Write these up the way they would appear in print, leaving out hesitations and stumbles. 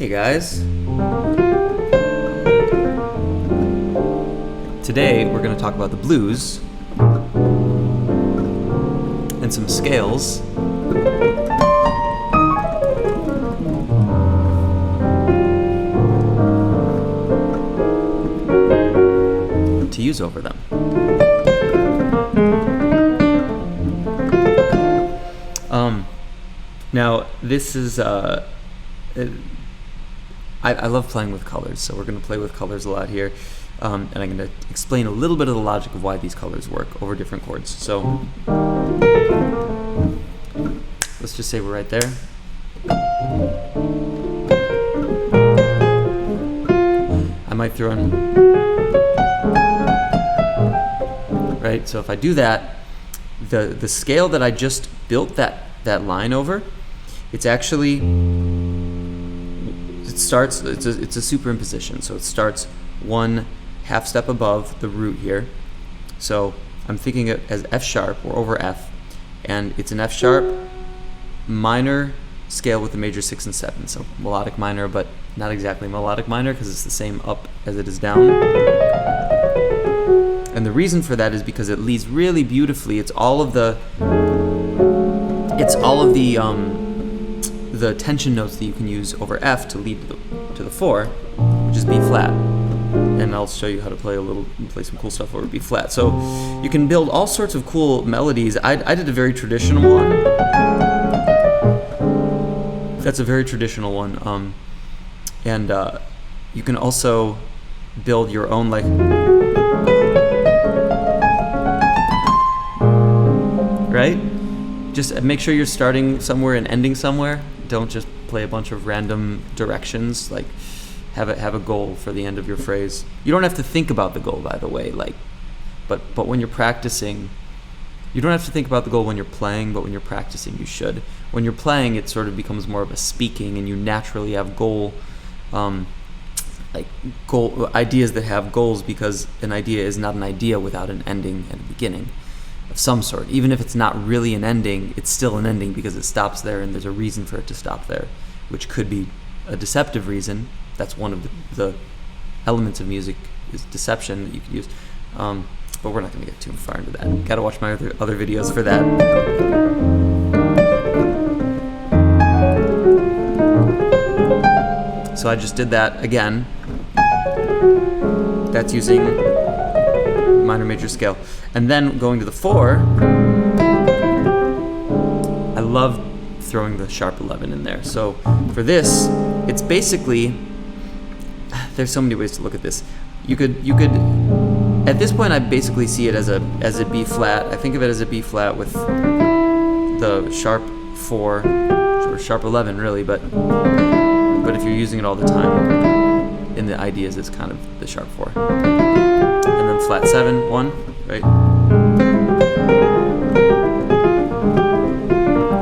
Hey guys. Today we're going to talk about the blues and some scales to use over them. Now this is I love playing with colors, so we're going to play with colors a lot here, and I'm going to explain a little bit of the logic of why these colors work over different chords. So let's just say we're right there. I might throw in, right? So if I do that, the scale that I just built that line over, it's actually, it's a superimposition. So it starts one half step above the root here. So I'm thinking it as F sharp or over F, and it's an F sharp minor scale with a major 6 and 7. So melodic minor, but not exactly melodic minor because it's the same up as it is down. And the reason for that is because it leads really beautifully. It's all of the tension notes that you can use over F to lead to the 4, which is B flat. And I'll show you how to play some cool stuff over B flat. So you can build all sorts of cool melodies. I did a very traditional one. That's a very traditional one. And you can also build your own, like, right? Just make sure you're starting somewhere and ending somewhere. Don't just play a bunch of random directions. Like, have a goal for the end of your phrase. You don't have to think about the goal, by the way. Like, but when you're practicing, you don't have to think about the goal when you're playing. But when you're practicing, you should. When you're playing, it sort of becomes more of a speaking, and you naturally have goal ideas that have goals, because an idea is not an idea without an ending and a beginning of some sort. Even if it's not really an ending, it's still an ending because it stops there, and there's a reason for it to stop there, which could be a deceptive reason. That's one of the elements of music, is deception, that you could use. But we're not going to get too far into that. Got to watch my other videos for that. So I just did that again. That's using minor major scale. And then going to the 4, I love throwing the sharp 11 in there. So for this, it's basically, there's so many ways to look at this. You could at this point I basically see it as a B flat. I think of it as a B flat with the sharp 4 or sharp 11 really, but if you're using it all the time in the ideas, it's kind of the sharp 4. And then flat 7, 1, right?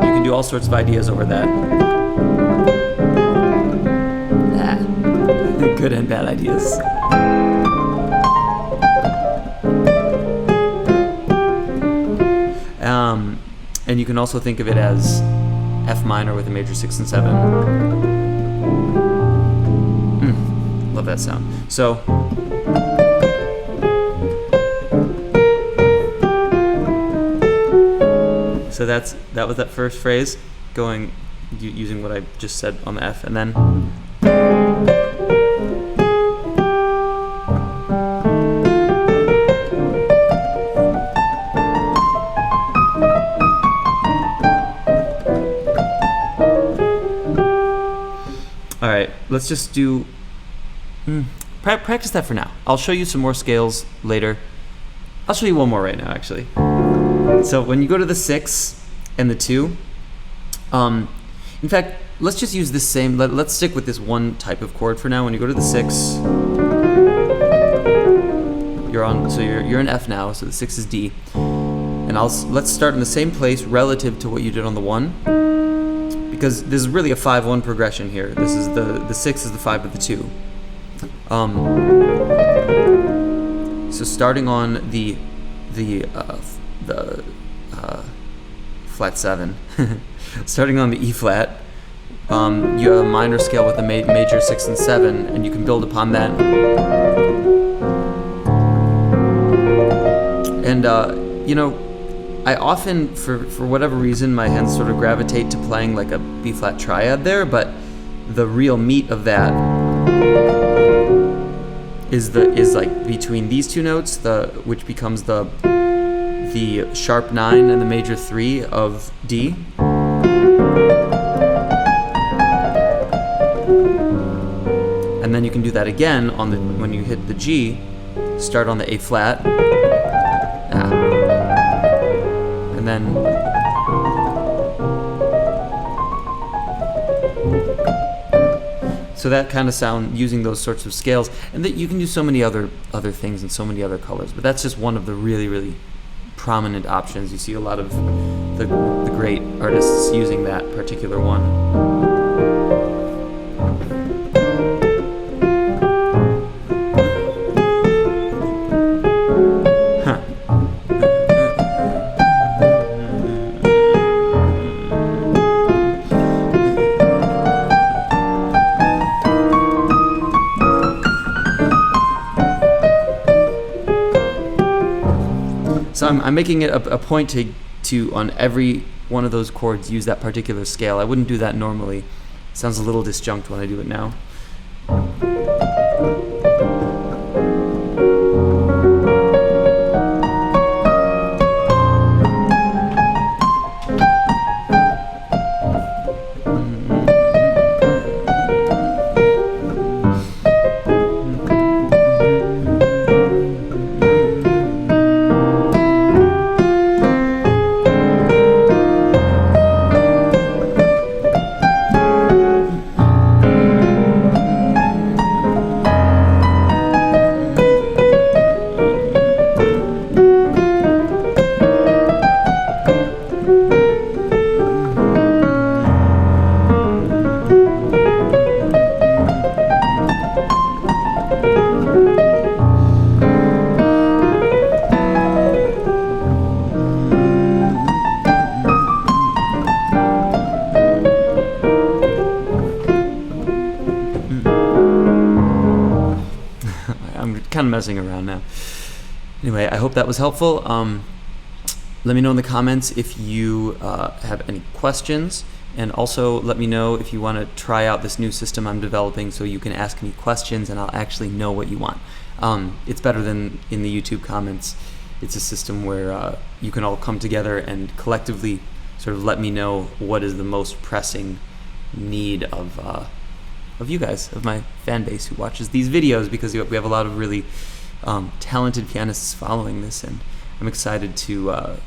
You can do all sorts of ideas over that. Good and bad ideas. And you can also think of it as F minor with a major 6 and 7. Love that sound. So that was that first phrase, going using what I just said on the F, and then all right, let's just do practice that for now. I'll show you some more scales later. I'll show you one more right now, actually. So when you go to the 6 and the 2, in fact, let's just use the same. Let's stick with this one type of chord for now. When you go to the 6, you're in F now, so the 6 is D. And let's start in the same place relative to what you did on the 1, because this is really a 5-1 progression here. This is the 6 is the 5 to the 2. So starting on the flat 7, starting on the E flat, you have a minor scale with a major 6 and 7, and you can build upon that. And you know, I often, for whatever reason, my hands sort of gravitate to playing like a B flat triad there, but the real meat of that is like between these two notes, which becomes the sharp 9 and the major 3 of D. And then you can do that again when you hit the G, start on the A flat, and then so that kind of sound using those sorts of scales, and that you can do so many other things and so many other colors, but that's just one of the really prominent options. You see a lot of the great artists using that particular one. So I'm making it a point to on every one of those chords use that particular scale. I wouldn't do that normally. It sounds a little disjunct when I do it now. Kind of messing around now. Anyway, I hope that was helpful. Let me know in the comments if you have any questions, and also let me know if you want to try out this new system I'm developing so you can ask me questions and I'll actually know what you want. It's better than in the YouTube comments. It's a system where you can all come together and collectively sort of let me know what is the most pressing need of you guys, of my fan base who watches these videos, because we have a lot of really talented pianists following this, and I'm excited to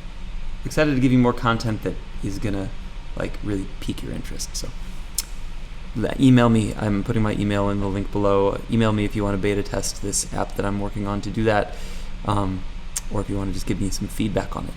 give you more content that is gonna like really pique your interest. So email me. I'm putting my email in the link below. Email me if you want to beta test this app that I'm working on to do that, or if you want to just give me some feedback on it.